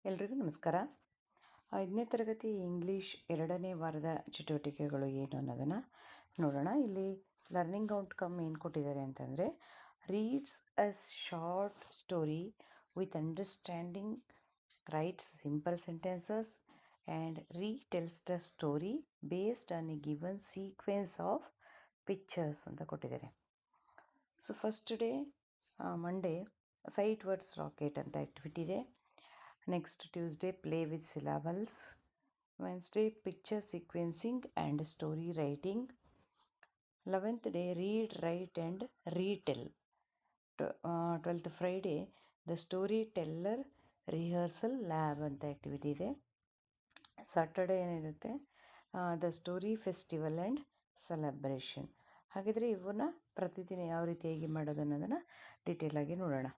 ಎಲ್ರಿಗೂ ನಮಸ್ಕಾರ. 5ನೇ ತರಗತಿ ಇಂಗ್ಲೀಷ್ 2ನೇ ವಾರದ ಚಟುವಟಿಕೆಗಳು ಏನು ಅನ್ನೋದನ್ನು ನೋಡೋಣ. ಇಲ್ಲಿ ಲರ್ನಿಂಗ್ ಔಟ್ಕಮ್ ಏನು ಕೊಟ್ಟಿದ್ದಾರೆ ಅಂತಂದರೆ, reads a short story with understanding, writes simple sentences and retells the story based on a given sequence of pictures ಅಂತ ಕೊಟ್ಟಿದ್ದಾರೆ. So first day Monday sight words rocket ಅಂತ ಆ್ಯಕ್ಟಿವಿಟಿ ಇದೆ. Next Tuesday, play with syllables. Wednesday, picture sequencing and story writing. 11th day, read, write and retell. 12th Friday, the storyteller rehearsal lab ಅಂತ activity ಇದೆ. Saturday ಏನಿರುತ್ತೆ, the story festival and celebration. ಹಾಗಿದ್ರೆ ಇವನ್ನ ಪ್ರತಿದಿನ ಯಾವ ರೀತಿಯಾಗಿ ಮಾಡೋದು ಅನ್ನೋದನ್ನು ಡೀಟೇಲಾಗಿ ನೋಡೋಣ.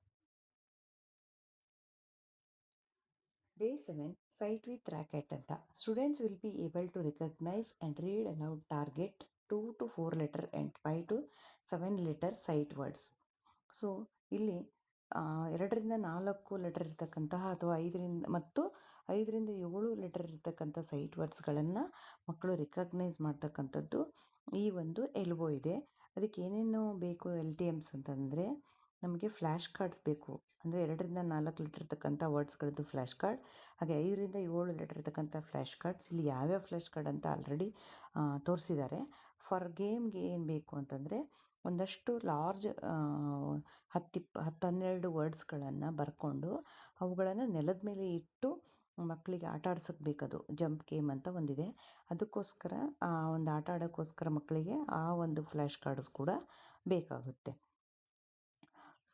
Day 7, Sight with Racket ಅಂತ. Students will be able to recognize and read aloud target 2 to 4 letter and 5 to 7 letter sight words. So ಇಲ್ಲಿ 2ರಿಂದ 4 ಲೆಟರ್ ಇರ್ತಕ್ಕಂತಹ ಅಥವಾ 5ರಿಂದ 7 ಲೆಟರ್ ಇರ್ತಕ್ಕಂಥ ಸೈಟ್ ವರ್ಡ್ಸ್ಗಳನ್ನು ಮಕ್ಕಳು ರಿಕಗ್ನೈಸ್ ಮಾಡ್ತಕ್ಕಂಥದ್ದು ಈ ಒಂದು ಎಲ್ಬೋ ಇದೆ. ಅದಕ್ಕೆ ಏನೇನು ಬೇಕು LTMs ಅಂತಂದರೆ, ನಮಗೆ ಫ್ಲ್ಯಾಶ್ ಕಾರ್ಡ್ಸ್ ಬೇಕು. ಅಂದರೆ 2ರಿಂದ 4 ಲೆಟರ್ ಇರ್ತಕ್ಕಂಥ ವರ್ಡ್ಸ್ಗಳದ್ದು ಫ್ಲ್ಯಾಶ್ ಕಾರ್ಡ್, ಹಾಗೆ 5ರಿಂದ 7 ಲೆಟರ್ ಇರ್ತಕ್ಕಂಥ ಫ್ಲ್ಯಾಶ್ ಕಾರ್ಡ್ಸ್. ಇಲ್ಲಿ ಯಾವ್ಯಾವ ಫ್ಲ್ಯಾಶ್ ಕಾರ್ಡ್ ಅಂತ ಆಲ್ರೆಡಿ ತೋರಿಸಿದ್ದಾರೆ. ಫಾರ್ ಗೇಮ್ಗೆ ಏನು ಬೇಕು ಅಂತಂದರೆ, ಒಂದಷ್ಟು ಲಾರ್ಜ್ 10-12 ವರ್ಡ್ಸ್ಗಳನ್ನು ಬರ್ಕೊಂಡು ಅವುಗಳನ್ನು ನೆಲದ ಮೇಲೆ ಇಟ್ಟು ಮಕ್ಕಳಿಗೆ ಆಟ ಆಡ್ಸೋಕ್ಕೆ ಬೇಕದು. ಜಂಪ್ ಗೇಮ್ ಅಂತ ಒಂದಿದೆ. ಅದಕ್ಕೋಸ್ಕರ ಒಂದು ಆಟ ಆಡೋಕ್ಕೋಸ್ಕರ ಮಕ್ಕಳಿಗೆ ಆ ಒಂದು ಫ್ಲ್ಯಾಶ್ ಕಾರ್ಡ್ಸ್ ಕೂಡ ಬೇಕಾಗುತ್ತೆ.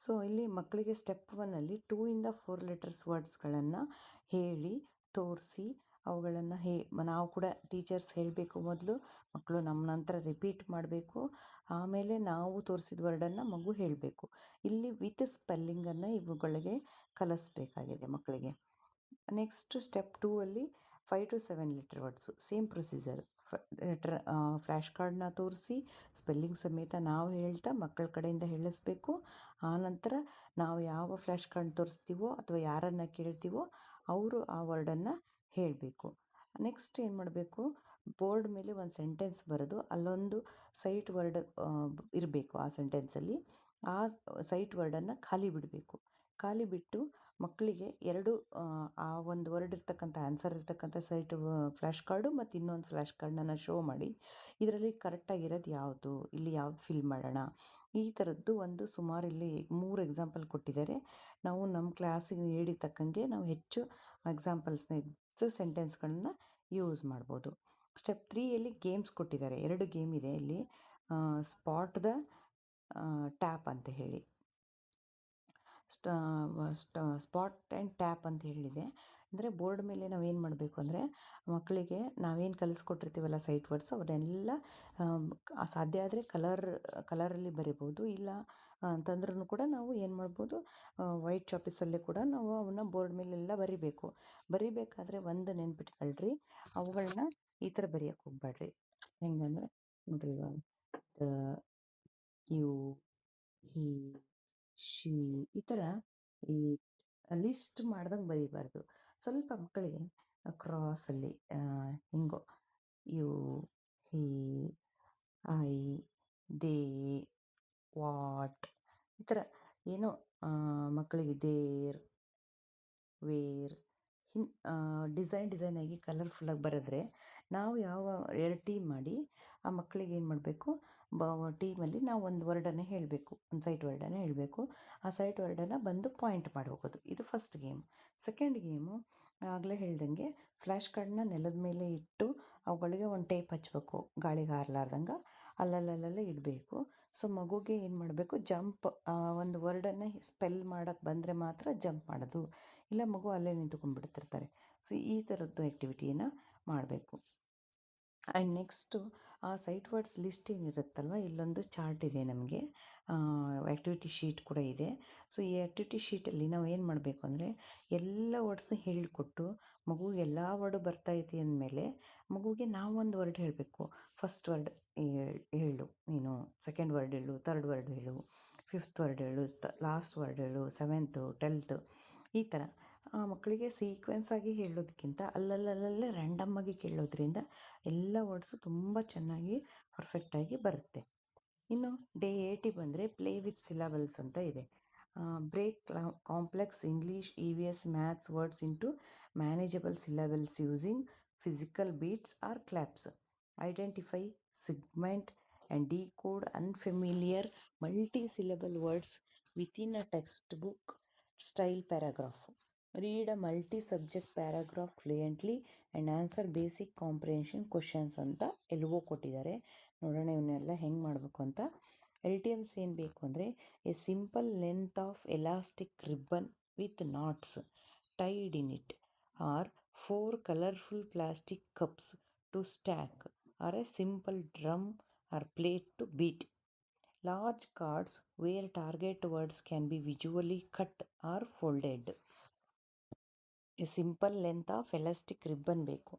ಸೊ ಇಲ್ಲಿ ಮಕ್ಕಳಿಗೆ ಸ್ಟೆಪ್ 1ಅಲ್ಲಿ 2ಇಂದ 4 ಲೆಟರ್ಸ್ ವರ್ಡ್ಸ್ಗಳನ್ನು ಹೇಳಿ ತೋರಿಸಿ ಅವುಗಳನ್ನು ನಾವು ಕೂಡ ಟೀಚರ್ಸ್ ಹೇಳಬೇಕು. ಮೊದಲು ಮಕ್ಕಳು ನಮ್ಮ ನಂತರ ರಿಪೀಟ್ ಮಾಡಬೇಕು. ಆಮೇಲೆ ನಾವು ತೋರಿಸಿದ ವರ್ಡನ್ನು ಮಗು ಹೇಳಬೇಕು. ಇಲ್ಲಿ ವಿತ್ ಸ್ಪೆಲ್ಲಿಂಗನ್ನು ಇವುಗಳಿಗೆ ಕಲಿಸ್ಬೇಕಾಗಿದೆ ಮಕ್ಕಳಿಗೆ. ನೆಕ್ಸ್ಟ್ ಸ್ಟೆಪ್ 2ಅಲ್ಲಿ 5 to 7 letter words, same procedure. Flash ಕಾರ್ಡ್ನ ತೋರಿಸಿ ಸ್ಪೆಲ್ಲಿಂಗ್ ಸಮೇತ ನಾವು ಹೇಳ್ತಾ ಮಕ್ಕಳ ಕಡೆಯಿಂದ ಹೇಳಿಸ್ಬೇಕು. ಆನಂತರ ನಾವು ಯಾವ ಫ್ಲ್ಯಾಶ್ ಕಾರ್ಡ್ ತೋರಿಸ್ತೀವೋ ಅಥವಾ ಯಾರನ್ನು ಕೇಳ್ತೀವೋ ಅವರು ಆ ವರ್ಡನ್ನು ಹೇಳಬೇಕು. ನೆಕ್ಸ್ಟ್ ಏನು ಮಾಡಬೇಕು, ಬೋರ್ಡ್ ಮೇಲೆ ಒಂದು ಸೆಂಟೆನ್ಸ್ ಬರೆದು ಅಲ್ಲೊಂದು ಸೈಟ್ ವರ್ಡ್ ಇರಬೇಕು. ಆ ಸೆಂಟೆನ್ಸಲ್ಲಿ ಆ ಸೈಟ್ ವರ್ಡನ್ನು ಖಾಲಿ ಬಿಡಬೇಕು. ಖಾಲಿ ಬಿಟ್ಟು ಮಕ್ಕಳಿಗೆ ಆ ಒಂದು ವರ್ಡ್ ಇರ್ತಕ್ಕಂಥ ಆನ್ಸರ್ ಇರ್ತಕ್ಕಂಥ ಸೈಟ್ ಫ್ಲ್ಯಾಶ್ ಕಾರ್ಡು ಮತ್ತು ಇನ್ನೊಂದು ಫ್ಲ್ಯಾಶ್ ಕಾರ್ಡನ್ನ ಶೋ ಮಾಡಿ, ಇದರಲ್ಲಿ ಕರೆಕ್ಟಾಗಿರೋದು ಯಾವುದು, ಇಲ್ಲಿ ಯಾವ್ದು ಫಿಲ್ ಮಾಡೋಣ, ಈ ಥರದ್ದು ಒಂದು ಸುಮಾರು ಇಲ್ಲಿ 3 ಎಕ್ಸಾಂಪಲ್ ಕೊಟ್ಟಿದ್ದಾರೆ. ನಾವು ನಮ್ಮ ಕ್ಲಾಸಿಗೆ ನೀಡಿರ್ತಕ್ಕಂಗೆ ನಾವು ಹೆಚ್ಚು ಎಕ್ಸಾಂಪಲ್ಸ್ನ ಹೆಚ್ಚು ಸೆಂಟೆನ್ಸ್ಗಳನ್ನ ಯೂಸ್ ಮಾಡ್ಬೋದು. ಸ್ಟೆಪ್ 3ಯಲ್ಲಿ ಗೇಮ್ಸ್ ಕೊಟ್ಟಿದ್ದಾರೆ. 2 ಗೇಮ್ ಇದೆ ಇಲ್ಲಿ. ಸ್ಪಾಟ್ ದ ಟ್ಯಾಪ್ ಅಂತ ಹೇಳಿ, ಸ್ಪಾಟ್ ಆ್ಯಂಡ್ ಟ್ಯಾಪ್ ಅಂತ ಹೇಳಿದೆ. ಅಂದರೆ ಬೋರ್ಡ್ ಮೇಲೆ ನಾವೇನು ಮಾಡಬೇಕು ಅಂದರೆ, ಮಕ್ಕಳಿಗೆ ನಾವೇನು ಕಲಿಸ್ಕೊಟ್ಟಿರ್ತೀವಲ್ಲ ಸೈಟ್ ವರ್ಡ್ಸು ಅವನ್ನೆಲ್ಲ ಸಾಧ್ಯ ಆದರೆ ಕಲರಲ್ಲಿ ಬರಿಬೋದು. ಇಲ್ಲ ಅಂತಂದ್ರೂ ಕೂಡ ನಾವು ಏನು ಮಾಡ್ಬೋದು, ವೈಟ್ ಚಾಪೀಸಲ್ಲೇ ಕೂಡ ನಾವು ಅವನ್ನ ಬೋರ್ಡ್ ಮೇಲೆಲ್ಲ ಬರಿಬೇಕಾದ್ರೆ ಒಂದು ನೆನ್ಪಿಟ್ಕೊಳ್ರಿ, ಅವುಗಳನ್ನ ಈ ಥರ ಬರೆಯೋಕ್ಕೆ ಹೋಗ್ಬೇಡ್ರಿ. ಹೆಂಗಂದರೆ ನೋಡ್ರಿ, ಇವಾಗ ಯು, ಹಿ, ಶಿ ಈ ಥರ ಈ ಲಿಸ್ಟ್ ಮಾಡ್ದಂಗೆ ಬರೀಬಾರ್ದು. ಸ್ವಲ್ಪ ಮಕ್ಕಳಿಗೆ ಕ್ರಾಸಲ್ಲಿ ಹಿಂಗೋ you, he, I, they, what ಈ ಥರ ಏನೋ ಮಕ್ಕಳಿಗೆ ದೇರ್, ವೇರ್ ಡಿಸೈನಾಗಿ ಕಲರ್ಫುಲ್ಲಾಗಿ ಬರೆದ್ರೆ, ನಾವು ಯಾವ 2 ಟೀಮ್ ಮಾಡಿ ಆ ಮಕ್ಕಳಿಗೆ ಏನು ಮಾಡಬೇಕು, ಟೀಮಲ್ಲಿ ನಾವು ಒಂದು ವರ್ಡನ್ನು ಹೇಳಬೇಕು, ಒಂದು ಸೈಟ್ ವರ್ಡನ್ನು ಹೇಳಬೇಕು. ಆ ಸೈಟ್ ವರ್ಡನ್ನು ಬಂದು ಪಾಯಿಂಟ್ ಮಾಡಿ ಹೋಗೋದು. ಇದು ಫಸ್ಟ್ ಗೇಮ್. ಸೆಕೆಂಡ್ ಗೇಮು ಆಗಲೇ ಹೇಳ್ದಂಗೆ ಫ್ಲ್ಯಾಶ್ ಕಾರ್ಡನ್ನ ನೆಲದ ಮೇಲೆ ಇಟ್ಟು ಅವುಗಳಿಗೆ ಒಂದು ಟೇಪ್ ಹಚ್ಚಬೇಕು, ಗಾಳಿಗೆ ಹಾರಲಾರ್ದಂಗೆ ಅಲ್ಲಲ್ಲೇ ಇಡಬೇಕು. ಸೊ ಮಗುಗೆ ಏನು ಮಾಡಬೇಕು, ಜಂಪ್ ಒಂದು ವರ್ಡನ್ನು ಸ್ಪೆಲ್ ಮಾಡೋಕ್ಕೆ ಬಂದರೆ ಮಾತ್ರ ಜಂಪ್ ಮಾಡೋದು, ಇಲ್ಲ ಮಗು ಅಲ್ಲೇ ನಿಂತ್ಕೊಂಡ್ಬಿಡ್ತಿರ್ತಾರೆ. ಸೊ ಈ ಥರದ್ದು ಆ್ಯಕ್ಟಿವಿಟಿಯನ್ನು ಮಾಡಬೇಕು. ಆ್ಯಂಡ್ ನೆಕ್ಸ್ಟು ಆ ಸೈಟ್ ವರ್ಡ್ಸ್ ಲಿಸ್ಟ್ ಏನಿರುತ್ತಲ್ವ, ಇಲ್ಲೊಂದು ಚಾರ್ಟ್ ಇದೆ ನಮಗೆ, ಆ್ಯಕ್ಟಿವಿಟಿ ಶೀಟ್ ಕೂಡ ಇದೆ. ಸೊ ಈ ಆ್ಯಕ್ಟಿವಿಟಿ ಶೀಟಲ್ಲಿ ನಾವು ಏನು ಮಾಡಬೇಕು ಅಂದರೆ, ಎಲ್ಲ ವರ್ಡ್ಸ್ನ ಹೇಳಿಕೊಟ್ಟು ಮಗುಗೆ ಎಲ್ಲ ವರ್ಡು ಬರ್ತೈತಿ ಅಂದಮೇಲೆ ಮಗುಗೆ ನಾವು ಒಂದು ವರ್ಡ್ ಹೇಳಬೇಕು. ಫಸ್ಟ್ ವರ್ಡ್ ಹೇಳು ನೀನು, ಸೆಕೆಂಡ್ ವರ್ಡ್ ಹೇಳು, ಥರ್ಡ್ ವರ್ಡ್ ಹೇಳು, ಫಿಫ್ತ್ ವರ್ಡ್ ಹೇಳು, ಲಾಸ್ಟ್ ವರ್ಡ್ ಹೇಳು, 7th 10th ಈ ಥರ ಮಕ್ಕಳಿಗೆ ಸೀಕ್ವೆನ್ಸ್ ಆಗಿ ಹೇಳೋದಕ್ಕಿಂತ ಅಲ್ಲಲ್ಲಲ್ಲೇ ರ್ಯಾಂಡಮ್ ಆಗಿ ಕೇಳೋದ್ರಿಂದ ಎಲ್ಲ ವರ್ಡ್ಸು ತುಂಬ ಚೆನ್ನಾಗಿ ಪರ್ಫೆಕ್ಟಾಗಿ ಬರುತ್ತೆ. ಇನ್ನು ಡೇ 8ಗೆ ಬಂದರೆ ಪ್ಲೇ ವಿತ್ ಸಿಲಬಲ್ಸ್ ಅಂತ ಇದೆ. Break complex English E V S maths words into manageable syllables using physical beats or claps. Identify, segment and decode unfamiliar multi-syllable words within a textbook style paragraph. Read a multi-subject paragraph fluently and answer basic comprehension questions ಅಂತ ಎಲ್ವೋ ಕೊಟ್ಟಿದ್ದಾರೆ. ನೋಡೋಣ ಇವನ್ನೆಲ್ಲ ಹೆಂಗೆ ಮಾಡಬೇಕು ಅಂತ. L T ಎಮ್ಸ್ ಏನು ಬೇಕು ಅಂದರೆ a simple length of elastic ribbon with knots tied in it or 4 colourful plastic cups to stack or a simple drum or plate to beat. Large cards where target words can be visually cut or folded. A simple length of elastic ribbon ಬೇಕು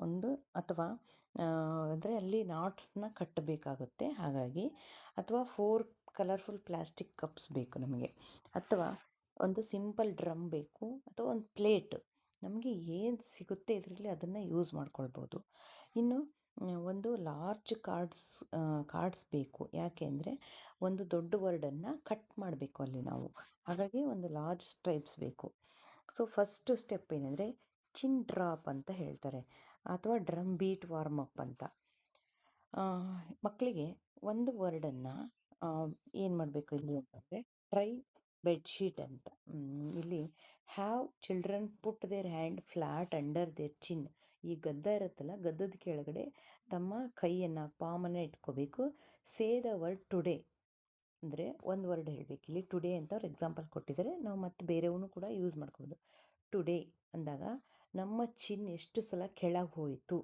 ಒಂದು, ಅಥವಾ ಅಂದರೆ ಅಲ್ಲಿ ನಾಟ್ಸ್ನ ಕಟ್ಟಬೇಕಾಗುತ್ತೆ ಹಾಗಾಗಿ, ಅಥವಾ 4 colourful plastic cups ಬೇಕು ನಮಗೆ, ಅಥವಾ ಒಂದು ಸಿಂಪಲ್ ಡ್ರಮ್ ಬೇಕು, ಅಥವಾ ಒಂದು ಪ್ಲೇಟ್. ನಮಗೆ ಏನು ಸಿಗುತ್ತೆ ಇದರಲ್ಲಿ ಅದನ್ನು ಯೂಸ್ ಮಾಡ್ಕೊಳ್ಬೋದು. ಇನ್ನು ಒಂದು ಲಾರ್ಜ್ ಕಾರ್ಡ್ಸ್ ಬೇಕು. ಯಾಕೆ ಅಂದರೆ ಒಂದು ದೊಡ್ಡ ವರ್ಡನ್ನು ಕಟ್ ಮಾಡಬೇಕು ಅಲ್ಲಿ ನಾವು, ಹಾಗಾಗಿ ಒಂದು ಲಾರ್ಜ್ ಸ್ಟ್ರೈಪ್ಸ್ ಬೇಕು. ಸೊ ಫಸ್ಟು ಸ್ಟೆಪ್ ಏನಂದರೆ ಚಿನ್ ಡ್ರಾಪ್ ಅಂತ ಹೇಳ್ತಾರೆ, ಅಥವಾ ಡ್ರಮ್ ಬೀಟ್ ವಾರ್ಮ್ ಅಪ್ ಅಂತ. ಮಕ್ಕಳಿಗೆ ಒಂದು ವರ್ಡನ್ನು ಏನು ಮಾಡಬೇಕು ಇಲ್ಲಿ ಅಂತಂದರೆ ಟ್ರೈ ಬೆಡ್ಶೀಟ್ ಅಂತ. ಇಲ್ಲಿ have children put their hand flat under their chin. ಈ ಗದ್ದ ಇರುತ್ತಲ್ಲ, ಗದ್ದದ ಕೆಳಗಡೆ ತಮ್ಮ ಕೈಯನ್ನು ಪಾಮನ್ನು ಇಟ್ಕೋಬೇಕು. ಸೇ ದ ವರ್ಡ್ ಟುಡೇ ಅಂದರೆ ಒಂದು ವರ್ಡ್ ಹೇಳಬೇಕು. ಇಲ್ಲಿ ಟುಡೇ ಅಂತ ಅವ್ರು ಎಕ್ಸಾಂಪಲ್ ಕೊಟ್ಟಿದ್ದಾರೆ, ನಾವು ಮತ್ತೆ ಬೇರೆಯವನು ಕೂಡ ಯೂಸ್ ಮಾಡ್ಕೋಬೋದು. ಟುಡೇ ಅಂದಾಗ ನಮ್ಮ ಚಿನ್ ಎಷ್ಟು ಸಲ ಕೆಳಗೆ ಹೋಯಿತು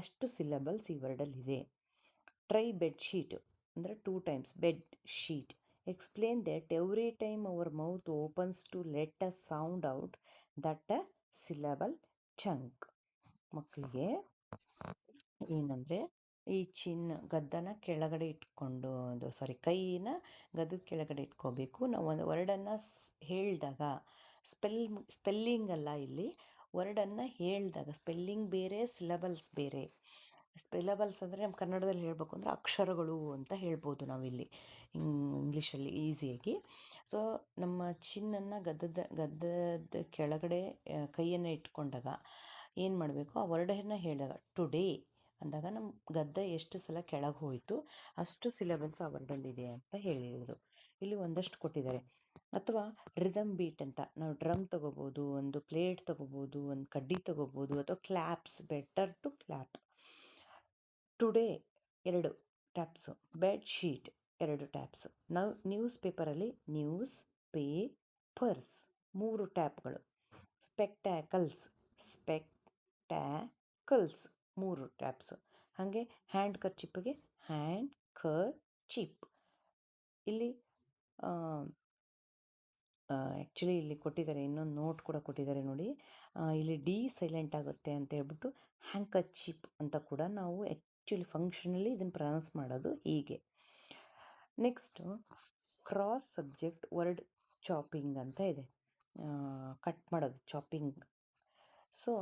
ಅಷ್ಟು ಸಿಲಬಲ್ಸ್ ಈ ವರ್ಡಲ್ಲಿದೆ. ಟ್ರೈ ಬೆಡ್ಶೀಟ್ ಅಂದರೆ 2 times bed sheet. Explain that every time our mouth opens to let a sound out that a syllable chunk. ಮಕ್ಕಳಿಗೆ ಏನಂದರೆ ಈ ಗದ್ದನ ಕೆಳಗಡೆ ಇಟ್ಕೊಂಡು, ಕೈನ ಗದ್ದದ ಕೆಳಗಡೆ ಇಟ್ಕೋಬೇಕು. ನಾವು ಒಂದು ವರ್ಡನ್ನು ಹೇಳಿದಾಗ ಸ್ಪೆಲ್ಲಿಂಗ್ ಅಲ್ಲ, ಇಲ್ಲಿ ವರ್ಡನ್ನು ಹೇಳಿದಾಗ ಸ್ಪೆಲ್ಲಿಂಗ್ ಬೇರೆ, ಸಿಲಬಲ್ಸ್ ಬೇರೆ. ಸಿಲಬಲ್ಸ್ ಅಂದರೆ ನಮ್ಮ ಕನ್ನಡದಲ್ಲಿ ಹೇಳಬೇಕು ಅಂದರೆ ಅಕ್ಷರಗಳು ಅಂತ ಹೇಳ್ಬೋದು ನಾವಿಲ್ಲಿ ಇಂಗ್ಲೀಷಲ್ಲಿ ಈಸಿಯಾಗಿ. ಸೊ ನಮ್ಮ ಚಿನ್ನನ್ನು ಗದ್ದದ ಕೆಳಗಡೆ ಕೈಯನ್ನು ಇಟ್ಕೊಂಡಾಗ ಏನು ಮಾಡಬೇಕು, ಆ ವರ್ಡನ್ನು ಹೇಳಿದಾಗ ಟುಡೇ ಅಂದಾಗ ನಮ್ಮ ಗದ್ದ ಎಷ್ಟು ಸಲ ಕೆಳಗೆ ಹೋಯಿತು ಅಷ್ಟು ಸಿಲಬಲ್ಸ್ ಆ ವರ್ಡಲ್ಲಿದೆ ಅಂತ ಹೇಳಿದರು. ಇಲ್ಲಿ ಒಂದಷ್ಟು ಕೊಟ್ಟಿದ್ದಾರೆ. ಅಥವಾ ರಿದಮ್ ಬೀಟ್ ಅಂತ ನಾವು ಡ್ರಮ್ ತೊಗೋಬೋದು, ಒಂದು ಪ್ಲೇಟ್ ತೊಗೋಬೋದು, ಒಂದು ಕಡ್ಡಿ ತೊಗೋಬೋದು, ಅಥವಾ claps, better to clap. Today 2 taps, bedsheet 2 taps. ನ್ಯೂಸ್ ಪೇಪರಲ್ಲಿ ನ್ಯೂಸ್ ಪೇಪರ್ಸ್ 3 ಟ್ಯಾಪ್ಗಳು. Spectacles 3 taps. ಹಾಗೆ ಹ್ಯಾಂಡ್ ಕರ್ಚಿಪ್ಪಿಗೆ ಹ್ಯಾಂಡ್ ಕರ್ಚಿಪ್. ಇಲ್ಲಿ ಆ್ಯಕ್ಚುಲಿ ಇಲ್ಲಿ ಕೊಟ್ಟಿದ್ದಾರೆ, ಇನ್ನೊಂದು ನೋಟ್ ಕೂಡ ಕೊಟ್ಟಿದ್ದಾರೆ ನೋಡಿ. ಇಲ್ಲಿ ಡಿ ಸೈಲೆಂಟ್ ಆಗುತ್ತೆ ಅಂತ ಹೇಳ್ಬಿಟ್ಟು ಹ್ಯಾಂಕಚಿಪ್ ಅಂತ ಕೂಡ ನಾವು ಆ್ಯಕ್ಚುಲಿ ಫಂಕ್ಷನಲ್ಲಿ ಇದನ್ನು ಪ್ರೊನೌನ್ಸ್ ಮಾಡೋದು ಹೀಗೆ. Next cross subject word chopping ಅಂತ ಇದೆ, ಕಟ್ ಮಾಡೋದು, chopping. So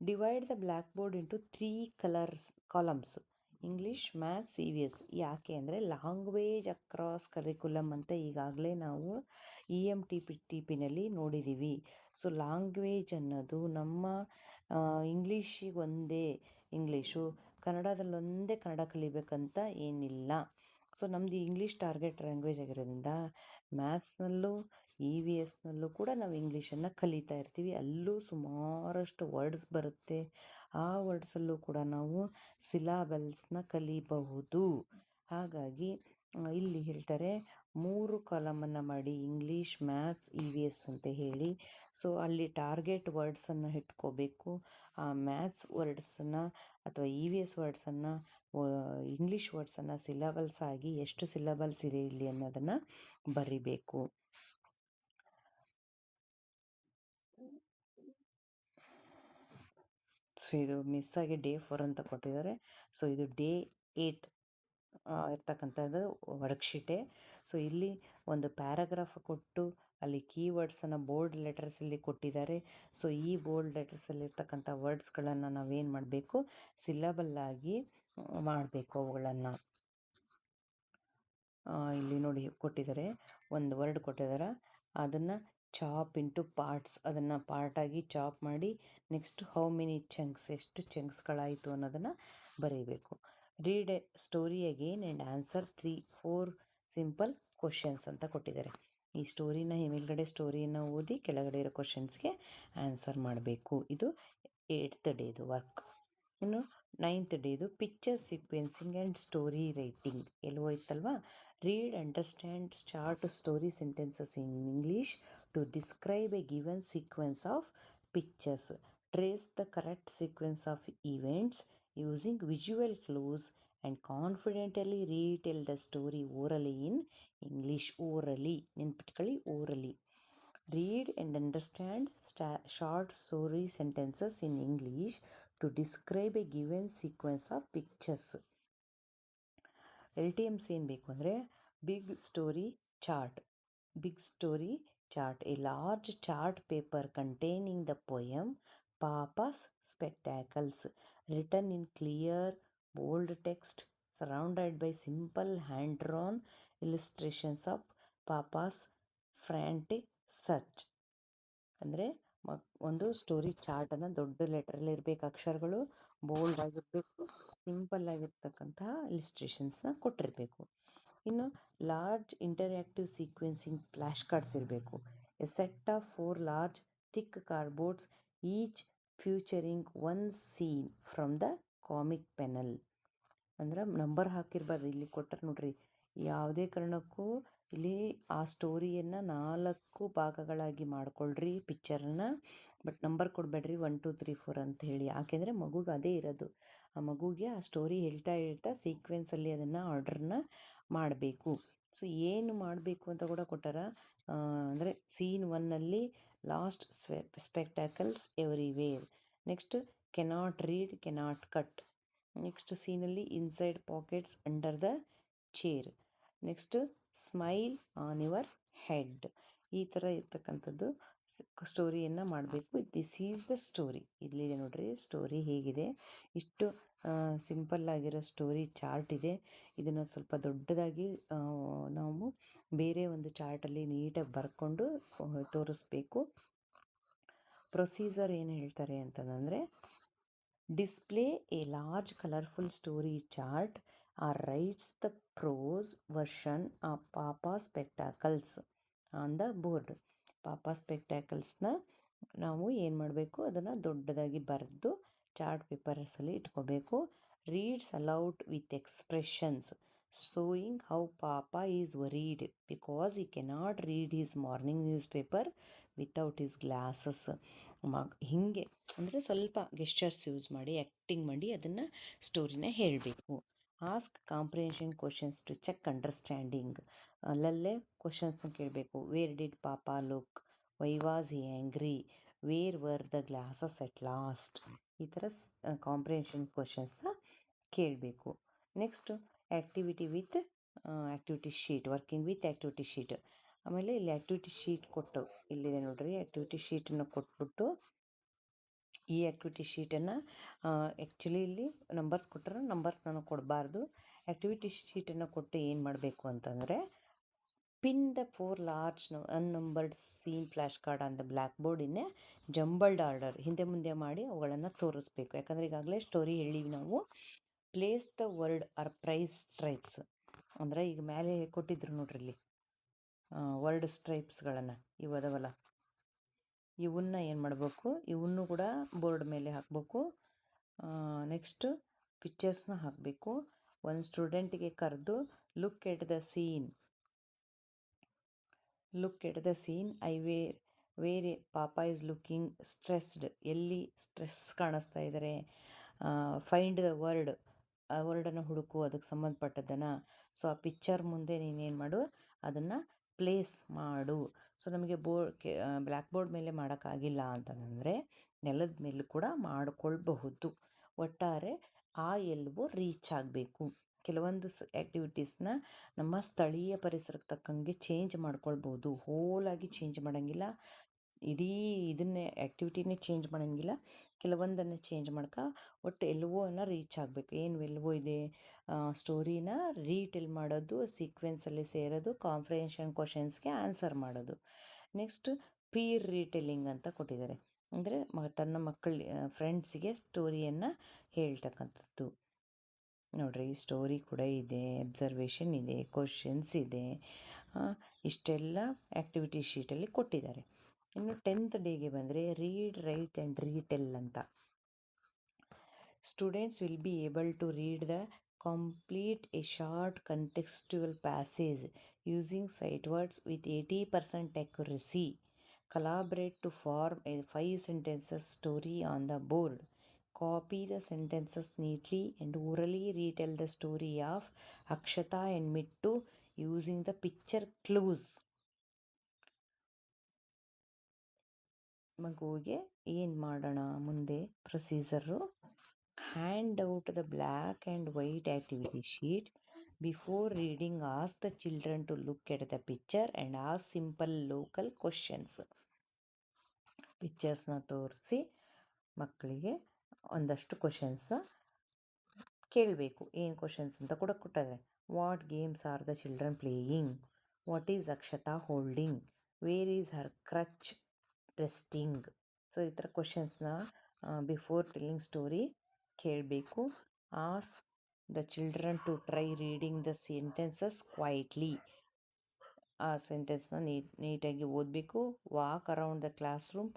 divide the blackboard into 3 columns, English, maths, E V S. ಯಾಕೆ ಅಂದರೆ ಲ್ಯಾಂಗ್ವೇಜ್ ಅಕ್ರಾಸ್ ಕರಿಕ್ಯುಲಮ್ ಅಂತ ಈಗಾಗಲೇ ನಾವು ಟಿ ಪಿನಲ್ಲಿ ನೋಡಿದ್ದೀವಿ. ಸೊ ಲ್ಯಾಂಗ್ವೇಜ್ ಅನ್ನೋದು ನಮ್ಮ ಇಂಗ್ಲೀಷಿಗೆ ಒಂದೇ ಇಂಗ್ಲೀಷು, ಕನ್ನಡದಲ್ಲೊಂದೇ ಕನ್ನಡ ಕಲಿಬೇಕಂತ ಏನಿಲ್ಲ. ಸೊ ನಮ್ಮದು ಇಂಗ್ಲೀಷ್ ಟಾರ್ಗೆಟ್ ಲ್ಯಾಂಗ್ವೇಜ್ ಆಗಿರೋದ್ರಿಂದ ಮ್ಯಾಥ್ಸ್ನಲ್ಲೂ ಇ ವಿ ಎಸ್ನಲ್ಲೂ ಕೂಡ ನಾವು ಇಂಗ್ಲೀಷನ್ನು ಕಲಿತಾ ಇರ್ತೀವಿ. ಅಲ್ಲೂ ಸುಮಾರಷ್ಟು ವರ್ಡ್ಸ್ ಬರುತ್ತೆ, ಆ ವರ್ಡ್ಸಲ್ಲೂ ಕೂಡ ನಾವು ಸಿಲಾಬಲ್ಸ್ನ ಕಲಿಬಹುದು. ಹಾಗಾಗಿ ಇಲ್ಲಿ ಹೇಳ್ತಾರೆ 3 ಕಾಲಮನ್ನು ಮಾಡಿ, English, maths, E V S ಅಂತ ಹೇಳಿ. ಸೊ ಅಲ್ಲಿ ಟಾರ್ಗೆಟ್ ವರ್ಡ್ಸನ್ನು ಇಟ್ಕೋಬೇಕು. ಆ ಮ್ಯಾಥ್ಸ್ ವರ್ಡ್ಸನ್ನು ಅಥವಾ ಇ ವಿ ಎಸ್ ವರ್ಡ್ಸನ್ನು, ಇಂಗ್ಲೀಷ್ ವರ್ಡ್ಸನ್ನು ಸಿಲಬಲ್ಸ್ ಆಗಿ ಎಷ್ಟು ಸಿಲಬಲ್ಸ್ ಇದೆ ಇಲ್ಲಿ ಅನ್ನೋದನ್ನು ಬರಿಬೇಕು. ಸೊ ಇದು ಮಿಸ್ ಆಗಿ ಡೇ 4 ಅಂತ ಕೊಟ್ಟಿದ್ದಾರೆ. ಸೊ ಇದು ಡೇ 8 ಇರ್ತಕ್ಕಂಥದ್ದು ವರ್ಕ್ಶೀಟೇ. ಸೊ ಇಲ್ಲಿ ಒಂದು ಪ್ಯಾರಾಗ್ರಾಫ್ ಕೊಟ್ಟು ಅಲ್ಲಿ ಕೀವರ್ಡ್ಸನ್ನು ಬೋಲ್ಡ್ ಲೆಟರ್ಸಲ್ಲಿ ಕೊಟ್ಟಿದ್ದಾರೆ. ಸೊ ಈ ಬೋಲ್ಡ್ ಲೆಟರ್ಸಲ್ಲಿರ್ತಕ್ಕಂಥ ವರ್ಡ್ಸ್ಗಳನ್ನು ನಾವೇನು ಮಾಡಬೇಕು, ಸಿಲ್ಲಬಲ್ಲಾಗಿ ಮಾಡಬೇಕು ಅವುಗಳನ್ನು. ಇಲ್ಲಿ ನೋಡಿ ಕೊಟ್ಟಿದ್ದಾರೆ, ಒಂದು ವರ್ಡ್ ಕೊಟ್ಟಿದ್ದಾರೆ, ಅದನ್ನು ಚಾಪ್ ಇಂಟು ಪಾರ್ಟ್ಸ್, ಅದನ್ನು ಪಾರ್ಟಾಗಿ ಚಾಪ್ ಮಾಡಿ ನೆಕ್ಸ್ಟ್ ಹೌ ಮೆನಿ ಚಂಕ್ಸ್, ಎಷ್ಟು ಚಂಕ್ಸ್ಗಳಾಯಿತು ಅನ್ನೋದನ್ನು ಬರೀಬೇಕು. Read A story again and answer 3-4 simple questions ಅಂತ ಕೊಟ್ಟಿದ್ದಾರೆ. ಈ ಸ್ಟೋರಿನ ಮೇಲ್ಗಡೆ ಸ್ಟೋರಿಯನ್ನು ಓದಿ ಕೆಳಗಡೆ ಇರೋ ಕ್ವಶನ್ಸ್ಗೆ ಆನ್ಸರ್ ಮಾಡಬೇಕು. ಇದು 8th ಡೇದು ವರ್ಕ್. ಇನ್ನು 9th ಡೇದು picture sequencing and story writing ಎಲ್ಲಿ ಹೋಯ್ತಲ್ವಾ. Read, understand, start story sentences in English to describe a given sequence of pictures. Trace the correct sequence of events using visual clues and confidently retell the story orally in English. Orally ನೆನ್ಪಿಟ್ಕೊಳ್ಳಿ, orally. Read and understand short story sentences in English to describe a given sequence of pictures. LTMs ಏನು ಬೇಕು ಅಂದರೆ big story chart. Big story chart, a large chart paper containing the poem Papa's Spectacles, written in clear, bold text, surrounded by simple hand-drawn illustrations of Papa's frantic search. ಅಂದರೆ ಒಂದು story ಚಾರ್ಟನ್ನು ದೊಡ್ಡ ಲೆಟ್ರಲ್ಲಿ ಇರಬೇಕು, ಅಕ್ಷರಗಳು bold ಆಗಿರಬೇಕು, simple ಆಗಿರ್ತಕ್ಕಂತಹ ಇಲಿಸ್ಟ್ರೇಷನ್ಸ್ನ ಕೊಟ್ಟಿರಬೇಕು. ಇನ್ನು large interactive sequencing flash cards ಇರಬೇಕು. A set of 4 large thick cardboards each featuring 1 scene from the comic panel. ಅಂದ್ರೆ ನಂಬರ್ ಹಾಕಿರ್ಬಾರ್ದು, ಇಲ್ಲಿ ಕೊಟ್ಟರೆ ನೋಡ್ರಿ, ಯಾವುದೇ ಕಾರಣಕ್ಕೂ ಇಲ್ಲಿ ಆ ಸ್ಟೋರಿಯನ್ನು 4 ಭಾಗಗಳಾಗಿ ಮಾಡ್ಕೊಳ್ರಿ ಪಿಕ್ಚರನ್ನು, ಬಟ್ ನಂಬರ್ ಕೊಡಬೇಡ್ರಿ 1 2 3 4 ಅಂತ ಹೇಳಿ. ಯಾಕೆಂದರೆ ಮಗುಗೆ ಅದೇ ಇರೋದು, ಆ ಮಗುಗೆ ಆ ಸ್ಟೋರಿ ಹೇಳ್ತಾ ಸೀಕ್ವೆನ್ಸಲ್ಲಿ ಅದನ್ನು ಆರ್ಡ್ರನ್ನ ಮಾಡಬೇಕು. ಸೊ ಏನು ಮಾಡಬೇಕು ಅಂತ ಕೂಡ ಕೊಟ್ಟಾರ. ಅಂದರೆ ಸೀನ್ 1ನಲ್ಲಿ lost spectacles everywhere, next cannot read cannot cut, next ಸೀನಲ್ಲಿ inside pockets under the chair, next smile on your head. ಈ ಥರ ಇರ್ತಕ್ಕಂಥದ್ದು ಸ್ಟೋರಿಯನ್ನು ಮಾಡಬೇಕು. This is the story. ಇಲ್ಲಿದೆ ನೋಡ್ರಿ ಸ್ಟೋರಿ ಹೇಗಿದೆ. ಇಷ್ಟು ಸಿಂಪಲ್ ಆಗಿರೋ ಸ್ಟೋರಿ ಚಾರ್ಟ್ ಇದೆ. ಇದನ್ನು ಸ್ವಲ್ಪ ದೊಡ್ಡದಾಗಿ ನಾವು ಬೇರೆ ಒಂದು ಚಾರ್ಟಲ್ಲಿ ನೀಟಾಗಿ ಬರ್ಕೊಂಡು ತೋರಿಸ್ಬೇಕು. ಪ್ರೊಸೀಜರ್ ಏನು ಹೇಳ್ತಾರೆ ಅಂತಂದರೆ, display a large colourful story chart or writes the prose version of Papa spectacles on the board. Papa ಸ್ಪೆಕ್ಟಾಕಲ್ಸ್ನ ನಾವು ಏನು ಮಾಡಬೇಕು, ಅದನ್ನು ದೊಡ್ಡದಾಗಿ ಬರೆದು ಚಾರ್ಟ್ ಪೇಪರ್ಸಲ್ಲಿ ಇಟ್ಕೋಬೇಕು. Reads aloud with expressions showing how Papa is worried because he cannot read his morning newspaper without his glasses. ಹೀಗೆ ಅಂದರೆ ಸ್ವಲ್ಪ ಗೆಸ್ಚರ್ಸ್ ಯೂಸ್ ಮಾಡಿ, ಆ್ಯಕ್ಟಿಂಗ್ ಮಾಡಿ ಅದನ್ನು ಸ್ಟೋರಿನ ಹೇಳಬೇಕು. Ask comprehension questions to check understanding. ಅಲ್ಲಲ್ಲೇ ಕ್ವಶನ್ಸ್ನ ಕೇಳಬೇಕು. Where did Papa look, why was he angry, where were the glasses at last. ಈ ಥರ ಕಾಂಪ್ರಿಹೆನ್ಷನ್ ಕ್ವಶನ್ಸ್ನ ಕೇಳಬೇಕು. Next activity with activity sheet, working with activity sheet. ಆಮೇಲೆ ಇಲ್ಲಿ ಆ್ಯಕ್ಟಿವಿಟಿ ಶೀಟ್ ಕೊಟ್ಟು, ಇಲ್ಲಿದೆ ನೋಡ್ರಿ ಆ್ಯಕ್ಟಿವಿಟಿ ಶೀಟನ್ನು ಕೊಟ್ಬಿಟ್ಟು, ಈ ಆ್ಯಕ್ಟಿವಿಟಿ ಶೀಟನ್ನು ಆ್ಯಕ್ಚುಲಿ ಇಲ್ಲಿ ನಂಬರ್ಸ್ ಕೊಟ್ಟರೆ ನಂಬರ್ಸ್ ನಾನು ಕೊಡಬಾರ್ದು. ಆ್ಯಕ್ಟಿವಿಟಿ ಶೀಟನ್ನು ಕೊಟ್ಟು ಏನು ಮಾಡಬೇಕು ಅಂತಂದರೆ, pin the 4 large unnumbered scene flash card on the blackboard in a jumbled order. ಹಿಂದೆ ಮುಂದೆ ಮಾಡಿ ಅವುಗಳನ್ನು ತೋರಿಸ್ಬೇಕು. ಯಾಕಂದರೆ ಈಗಾಗಲೇ ಸ್ಟೋರಿ ಹೇಳಿವಿ ನಾವು. Place the word or phrase strips. ಅಂದರೆ ಈಗ ಮೇಲೆ ಕೊಟ್ಟಿದ್ರು ನೋಡ್ರಿ ಇಲ್ಲಿ ವರ್ಡ್ ಸ್ಟ್ರೈಪ್ಸ್ಗಳನ್ನು, ಇವು ಅದಾವಲ್ಲ, ಇವನ್ನ ಏನು ಮಾಡಬೇಕು, ಇವನ್ನು ಕೂಡ ಬೋರ್ಡ್ ಮೇಲೆ ಹಾಕಬೇಕು. ನೆಕ್ಸ್ಟು ಪಿಕ್ಚರ್ಸ್ನ ಹಾಕಬೇಕು. ಒಂದು ಸ್ಟೂಡೆಂಟಿಗೆ ಕರೆದು look at the scene, look at the scene I where Papa is looking stressed, ಎಲ್ಲಿ ಸ್ಟ್ರೆಸ್ ಕಾಣಿಸ್ತಾ ಇದ್ದಾರೆ. ಫೈಂಡ್ ದ ವರ್ಡ್, ಆ ವರ್ಡನ್ನು ಹುಡುಕು, ಅದಕ್ಕೆ ಸಂಬಂಧಪಟ್ಟದ್ದನ್ನು. ಸೊ ಆ ಪಿಕ್ಚರ್ ಮುಂದೆ ನೀನೇನು ಮಾಡು, ಅದನ್ನು ಪ್ಲೇಸ್ ಮಾಡು. ಸೊ ನಮಗೆ ಬ್ಲ್ಯಾಕ್ ಬೋರ್ಡ್ ಮೇಲೆ ಮಾಡೋಕ್ಕಾಗಿಲ್ಲ ಅಂತಂದರೆ ನೆಲದ ಮೇಲೂ ಕೂಡ ಮಾಡಿಕೊಳ್ಬಹುದು. ಒಟ್ಟಾರೆ ಆ ಎಲ್ಬು ರೀಚ್ ಆಗಬೇಕು. ಕೆಲವೊಂದು ಆ್ಯಕ್ಟಿವಿಟೀಸ್ನ ನಮ್ಮ ಸ್ಥಳೀಯ ಪರಿಸರಕ್ಕೆ ತಕ್ಕಂಗೆ ಚೇಂಜ್ ಮಾಡ್ಕೊಳ್ಬೋದು. ಹೋಲಾಗಿ ಚೇಂಜ್ ಮಾಡೋಂಗಿಲ್ಲ, ಇಡೀ ಇದನ್ನೇ ಆ್ಯಕ್ಟಿವಿಟಿನೇ ಚೇಂಜ್ ಮಾಡೋಂಗಿಲ್ಲ. ಕೆಲವೊಂದನ್ನು ಚೇಂಜ್ ಮಾಡ್ಕೊ ಒಟ್ಟು ಎಲ್ ಒನ ರೀಚ್ ಆಗಬೇಕು. ಏನು ಎಲ್ ಒ ಇದೆ, ಸ್ಟೋರಿನ ರೀಟೆಲ್ ಮಾಡೋದು, ಸೀಕ್ವೆನ್ಸಲ್ಲಿ ಸೇರೋದು, ಕಾಂಪ್ರಿಹೆನ್ಷನ್ ಕ್ವಶನ್ಸ್ಗೆ ಆನ್ಸರ್ ಮಾಡೋದು. ನೆಕ್ಸ್ಟ್ ಪೀರ್ ರೀಟೆಲ್ಲಿಂಗ್ ಅಂತ ಕೊಟ್ಟಿದ್ದಾರೆ, ಅಂದರೆ ತನ್ನ ಫ್ರೆಂಡ್ಸಿಗೆ ಸ್ಟೋರಿಯನ್ನು ಹೇಳ್ತಕ್ಕಂಥದ್ದು. ನೋಡ್ರಿ, ಸ್ಟೋರಿ ಕೂಡ ಇದೆ, ಅಬ್ಸರ್ವೇಷನ್ ಇದೆ, ಕ್ವಶನ್ಸ್ ಇದೆ, ಇಷ್ಟೆಲ್ಲ ಆ್ಯಕ್ಟಿವಿಟಿ ಶೀಟಲ್ಲಿ ಕೊಟ್ಟಿದ್ದಾರೆ. ಇನ್ನು 10th ಡೇಗೆ ಬಂದರೆ ರೀಡ್, ರೈಟ್ ಆ್ಯಂಡ್ ರೀಟೆಲ್ ಅಂತ. Students will be able to read the complete a short contextual passage using sight words with 80% accuracy. Collaborate to form a 5 sentences story on the board. Copy the sentences neatly and orally retell the story of Akshata and Mittu using the picture clues. ಮಗುವಿಗೆ ಏನು ಮಾಡೋಣ ಮುಂದೆ procedure? Hand out the black and white activity sheet. Before reading ask the children to look at the picture and ask simple local questions. ಪಿಕ್ಚರ್ಸ್ನ ತೋರಿಸಿ ಮಕ್ಕಳಿಗೆ ಒಂದಷ್ಟು questions ಕೇಳಬೇಕು. ಏನು ಕ್ವಶನ್ಸ್ ಅಂತ ಕೂಡ ಕೊಟ್ಟಿದ್ದಾರೆ. What games are the children playing? What is Akshata holding? Where is her crutch resting? So ಈ ಥರ ಕ್ವಶನ್ಸ್ನ ಬಿಫೋರ್ ಟೆಲ್ಲಿಂಗ್ ಸ್ಟೋರಿ ಕೇಳಬೇಕು. Ask the children to try reading the sentences quietly. ಆ ಸೆಂಟೆನ್ಸ್ನ ನೀಟಾಗಿ ಓದಬೇಕು. Walk around the classroom.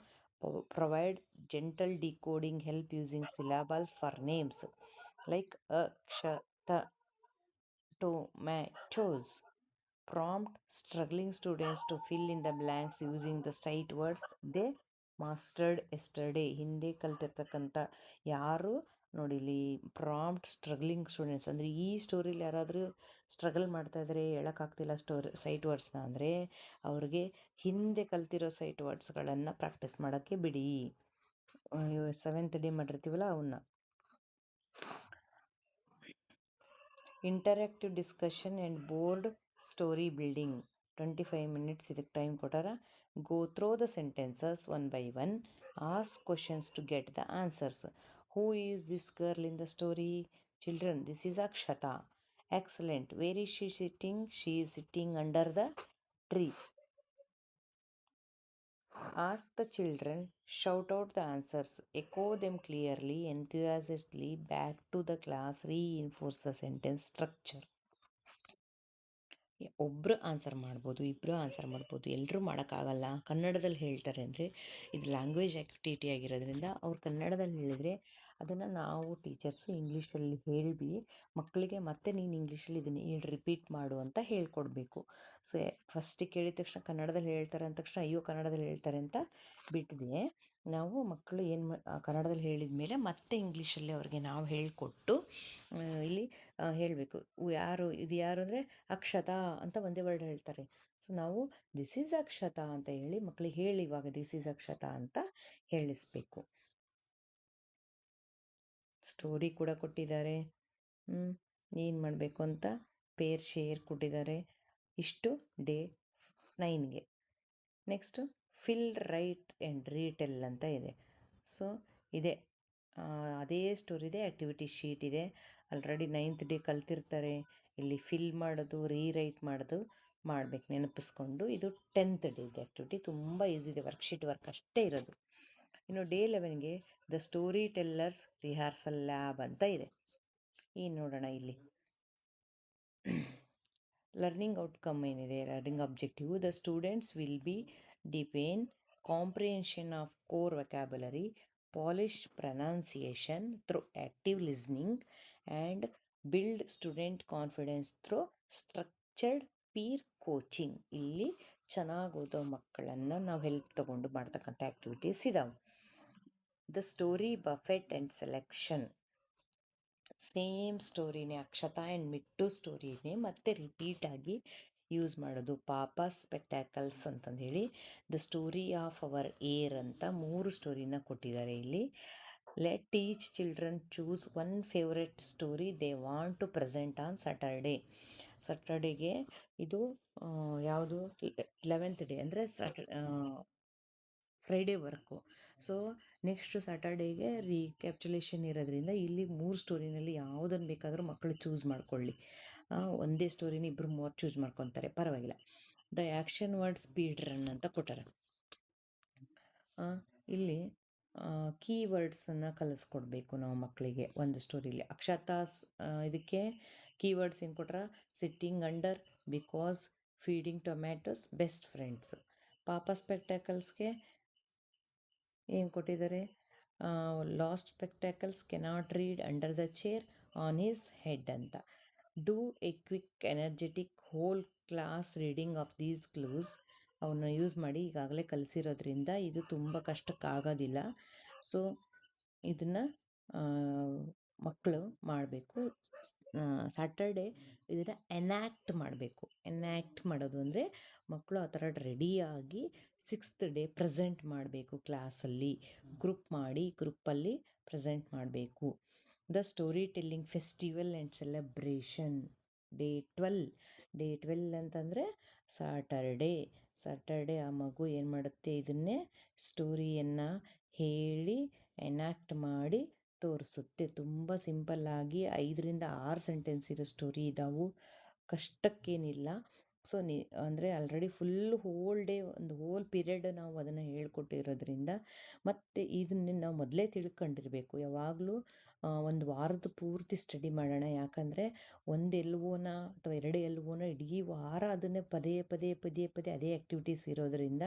Provide gentle decoding help using syllables for names like Akshata, tomatoes. Prompt struggling students to fill in the blanks using the sight words they mastered yesterday. ಹಿಂದೆ ಕಲ್ತಿರ್ತಕ್ಕಂಥ ಯಾರು ನೋಡಿ ಇಲ್ಲಿ prompt struggling students ಅಂದರೆ ಈ ಸ್ಟೋರಿಲಿ ಯಾರಾದರೂ struggle ಮಾಡ್ತಾಯಿದ್ರೆ, ಹೇಳೋಕ್ಕಾಗ್ತಿಲ್ಲ site ವರ್ಡ್ಸ್ನ ಅಂದರೆ ಅವ್ರಿಗೆ ಹಿಂದೆ ಕಲ್ತಿರೋ ಸೈಟ್ ವರ್ಡ್ಸ್ಗಳನ್ನು ಪ್ರಾಕ್ಟೀಸ್ ಮಾಡೋಕ್ಕೆ ಬಿಡಿ. 7th ಡೇ ಮಾಡಿರ್ತೀವಲ್ಲ ಅವನ್ನ. Interactive discussion and board story building. 25 minutes ಇದಕ್ಕೆ ಟೈಮ್ ಕೊಟ್ಟಾರ. Go through the sentences one by one. Ask questions to get the answers. Who is this girl in the story? Children, this is Akshata. Excellent. Where is she sitting? She is sitting under the tree. Ask the children, shout out the answers, echo them clearly, enthusiastically back to the class, reinforce the sentence structure. ಒಬ್ಬರು answer ಮಾಡ್ಬೋದು, ಇಬ್ಬರು answer ಮಾಡ್ಬೋದು, ಎಲ್ಲರೂ ಮಾಡೋಕ್ಕಾಗಲ್ಲ. ಕನ್ನಡದಲ್ಲಿ ಹೇಳ್ತಾರೆ ಅಂದರೆ ಇದು ಲ್ಯಾಂಗ್ವೇಜ್ ಆ್ಯಕ್ಟಿವಿಟಿ ಆಗಿರೋದ್ರಿಂದ ಅವ್ರು ಕನ್ನಡದಲ್ಲಿ ಹೇಳಿದರೆ ಅದನ್ನು ನಾವು ಟೀಚರ್ಸು ಇಂಗ್ಲೀಷಲ್ಲಿ ಹೇಳಿ ಮಕ್ಕಳಿಗೆ ಮತ್ತೆ ನೀನು ಇಂಗ್ಲೀಷಲ್ಲಿ ಇದನ್ನು ರಿಪೀಟ್ ಮಾಡು ಅಂತ ಹೇಳ್ಕೊಡ್ಬೇಕು. ಸೊ ಫಸ್ಟಿಗೆ ಕೇಳಿದ ತಕ್ಷಣ ಕನ್ನಡದಲ್ಲಿ ಹೇಳ್ತಾರೆ ಅಂದ ತಕ್ಷಣ ಅಯ್ಯೋ ಕನ್ನಡದಲ್ಲಿ ಹೇಳ್ತಾರೆ ಅಂತ ಬಿಟ್ಟಿದೆ. ನಾವು ಮಕ್ಕಳು ಕನ್ನಡದಲ್ಲಿ ಹೇಳಿದ ಮೇಲೆ ಮತ್ತೆ ಇಂಗ್ಲೀಷಲ್ಲಿ ಅವ್ರಿಗೆ ನಾವು ಹೇಳಿಕೊಟ್ಟು ಇಲ್ಲಿ ಹೇಳಬೇಕು. ಇದು ಯಾರು ಅಂದರೆ ಅಕ್ಷತಾ ಅಂತ ಒಂದೇ ವರ್ಡ್ ಹೇಳ್ತಾರೆ. ಸೊ ನಾವು ದಿಸ್ ಈಸ್ ಅಕ್ಷತಾ ಅಂತ ಹೇಳಿ ಮಕ್ಕಳಿಗೆ ಹೇಳಿ ಇವಾಗ ದಿಸ್ ಈಸ್ ಅಕ್ಷತಾ ಅಂತ ಹೇಳಿಸ್ಬೇಕು. ಸ್ಟೋರಿ ಕೂಡ ಕೊಟ್ಟಿದ್ದಾರೆ. ಏನು ಮಾಡಬೇಕು ಅಂತ ಪೇರ್ ಶೇರ್ ಕೊಟ್ಟಿದ್ದಾರೆ. ಇಷ್ಟು ಡೇ 9ಗೆ. Next fill, write and retell ಅಂತ ಇದೆ. ಸೊ ಇದೆ ಅದೇ ಸ್ಟೋರಿದೆ, ಆ್ಯಕ್ಟಿವಿಟಿ ಶೀಟ್ ಇದೆ. ಆಲ್ರೆಡಿ 9th ಡೇ ಕಲ್ತಿರ್ತಾರೆ. ಇಲ್ಲಿ ಫಿಲ್ ಮಾಡೋದು, ರೀರೈಟ್ ಮಾಡೋದು ಮಾಡಬೇಕು ನೆನಪಿಸ್ಕೊಂಡು. ಇದು 10th ಡೇದು ಆ್ಯಕ್ಟಿವಿಟಿ. ತುಂಬ ಈಸಿ ಇದೆ, ವರ್ಕ್ಶೀಟ್ ವರ್ಕ್ ಅಷ್ಟೇ ಇರೋದು. ಇನ್ನು ಡೇ 11ಗೆ the storytellers rehearsal lab ಅಂತ ಇದೆ. ಏನು ನೋಡೋಣ ಇಲ್ಲಿ. ಲರ್ನಿಂಗ್ ಔಟ್ಕಮ್ ಏನಿದೆ, learning objective. The students will be deepen comprehension of core vocabulary, polish pronunciation through active listening and build student confidence through structured peer coaching. ಇಲ್ಲಿ ಚೆನ್ನಾಗಿ ಓದೋ ಮಕ್ಕಳನ್ನು ನಾವು ಹೆಲ್ಪ್ ತೊಗೊಂಡು ಮಾಡ್ತಕ್ಕಂಥ ಆ್ಯಕ್ಟಿವಿಟೀಸ್ ಇದಾವೆ. The story buffet and selection. Same ಸ್ಟೋರಿನೇ, Akshata and Mittu ಸ್ಟೋರಿನೇ ಮತ್ತೆ ರಿಪೀಟಾಗಿ ಯೂಸ್ ಮಾಡೋದು. ಪಾಪಾ ಸ್ಪೆಕ್ಟ್ಯಾಕಲ್ಸ್ ಅಂತಂದೇಳಿ, the story of our air ಅಂತ 3 ಸ್ಟೋರಿನ ಕೊಟ್ಟಿದ್ದಾರೆ ಇಲ್ಲಿ. Let teach children choose one favourite story they want to present on Saturday. ಸ್ಯಾಟರ್ಡೇಗೆ ಇದು ಯಾವುದು 11th ಡೇ ಅಂದರೆ ಫ್ರೈಡೇ ವರ್ಕು. ಸೊ ನೆಕ್ಸ್ಟ್ ಸ್ಯಾಟರ್ಡೇಗೆ ರೀಕ್ಯಾಪ್ಚುಲೇಷನ್ ಇರೋದ್ರಿಂದ ಇಲ್ಲಿ 3 ಸ್ಟೋರಿನಲ್ಲಿ ಯಾವುದನ್ನು ಬೇಕಾದರೂ ಮಕ್ಕಳು ಚೂಸ್ ಮಾಡ್ಕೊಳ್ಳಿ. ಒಂದೇ ಸ್ಟೋರಿನ ಇಬ್ಬರು ಮೂವರು ಚೂಸ್ ಮಾಡ್ಕೊತಾರೆ, ಪರವಾಗಿಲ್ಲ. The action word speed run ಅಂತ ಕೊಟ್ಟಾರೆ. ಇಲ್ಲಿ ಕೀವರ್ಡ್ಸನ್ನು ಕಲಿಸ್ಕೊಡ್ಬೇಕು ನಾವು ಮಕ್ಕಳಿಗೆ ಒಂದು ಸ್ಟೋರಿಲಿ. ಅಕ್ಷತಾಸ್ ಇದಕ್ಕೆ ಕೀವರ್ಡ್ಸ್ ಏನು ಕೊಟ್ರ? Sitting under, because, feeding tomatoes, best friends. Papa ಸ್ಪೆಕ್ಟಾಕಲ್ಸ್ಗೆ ಏನು ಕೊಟ್ಟಿದ್ದಾರೆ? Lost spectacles cannot read under the chair on his head ಅಂತ. Do a quick energetic whole class reading of these clues. ಅವನ್ನ ಯೂಸ್ ಮಾಡಿ, ಈಗಾಗಲೇ ಕಲಿಸಿರೋದ್ರಿಂದ ಇದು ತುಂಬ ಕಷ್ಟಕ್ಕಾಗೋದಿಲ್ಲ. ಸೊ ಇದನ್ನು ಮಕ್ಕಳು ಮಾಡಬೇಕು. ಸ್ಯಾಟರ್ಡೇ ಇದನ್ನು ಎನ್ಯಾಕ್ಟ್ ಮಾಡಬೇಕು. ಎನ್ಯಾಕ್ಟ್ ಮಾಡೋದು ಅಂದರೆ ಮಕ್ಕಳು ಆ ಥರ ರೆಡಿಯಾಗಿ 6th ಡೇ ಪ್ರೆಸೆಂಟ್ ಮಾಡಬೇಕು ಕ್ಲಾಸಲ್ಲಿ. ಗ್ರೂಪ್ ಮಾಡಿ ಗ್ರೂಪಲ್ಲಿ ಪ್ರೆಸೆಂಟ್ ಮಾಡಬೇಕು. The story telling festival and celebration day 12 ಅಂತಂದರೆ ಸ್ಯಾಟರ್ಡೇ ಆ ಮಗು ಏನು ಮಾಡುತ್ತೆ? ಇದನ್ನೇ ಸ್ಟೋರಿಯನ್ನು ಹೇಳಿ ಎನ್ಯಾಕ್ಟ್ ಮಾಡಿ ತೋರಿಸುತ್ತೆ. ತುಂಬ ಸಿಂಪಲ್ಲಾಗಿ 5-6 ಸೆಂಟೆನ್ಸ್ ಇರೋ ಸ್ಟೋರಿ ಇದ್ದಾವೆ, ಕಷ್ಟಕ್ಕೇನಿಲ್ಲ. ಸೊ ಅಂದರೆ ಆಲ್ರೆಡಿ ಹೋಲ್ ಡೇ, ಒಂದು ಹೋಲ್ ಪೀರಿಯಡ್ ನಾವು ಅದನ್ನು ಹೇಳ್ಕೊಟ್ಟಿರೋದ್ರಿಂದ, ಮತ್ತು ಇದನ್ನ ನಾವು ಮೊದಲೇ ತಿಳ್ಕೊಂಡಿರಬೇಕು. ಯಾವಾಗಲೂ ಒಂದು ವಾರದ ಪೂರ್ತಿ ಸ್ಟಡಿ ಮಾಡೋಣ. ಯಾಕಂದರೆ ಒಂದು ಎಲ್ ಒನ ಅಥವಾ 2 ಎಲ್ ಒನ ಇಡೀ ವಾರ ಅದನ್ನೇ ಪದೇ ಪದೇ ಅದೇ ಆ್ಯಕ್ಟಿವಿಟೀಸ್ ಇರೋದರಿಂದ,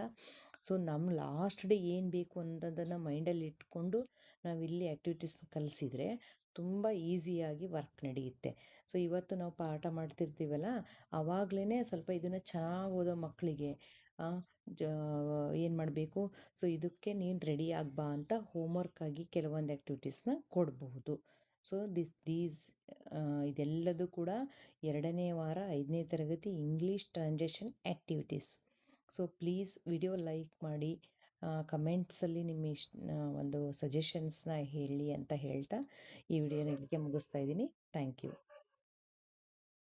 ಸೊ ನಮ್ಮ ಲಾಸ್ಟ್ ಡೇ ಏನು ಬೇಕು ಅನ್ನೋದನ್ನು ಮೈಂಡಲ್ಲಿ ಇಟ್ಕೊಂಡು ನಾವಿಲ್ಲಿ ಆ್ಯಕ್ಟಿವಿಟೀಸ್ ಕಲಿಸಿದರೆ ತುಂಬ ಈಸಿಯಾಗಿ ವರ್ಕ್ ನಡೆಯುತ್ತೆ. ಸೊ ಇವತ್ತು ನಾವು ಪಾಠ ಮಾಡ್ತಿರ್ತೀವಲ್ಲ, ಆವಾಗಲೇ ಸ್ವಲ್ಪ ಇದನ್ನು ಚೆನ್ನಾಗಿ ಓದೋ ಮಕ್ಕಳಿಗೆ ಏನು ಮಾಡಬೇಕು? ಸೊ ಇದಕ್ಕೆ ನೀನು ರೆಡಿ ಆಗ್ಬಾ ಅಂತ ಹೋಮ್ವರ್ಕಾಗಿ ಕೆಲವೊಂದು ಆ್ಯಕ್ಟಿವಿಟೀಸ್ನ ಕೊಡಬಹುದು. ಸೊ ಇದೆಲ್ಲದೂ ಕೂಡ 2ನೇ ವಾರ 5ನೇ ತರಗತಿ English translation activities. So please video like ಮಾಡಿ, ಕಮೆಂಟ್ಸಲ್ಲಿ ನಿಮ್ಮ ಒಂದು ಸಜೆಷನ್ಸ್ನ ಹೇಳಿ ಅಂತ ಹೇಳ್ತಾ ಈ ವಿಡಿಯೋನ ಇಲ್ಲಿಗೆ ಮುಗಿಸ್ತಾ ಇದ್ದೀನಿ. Thank you.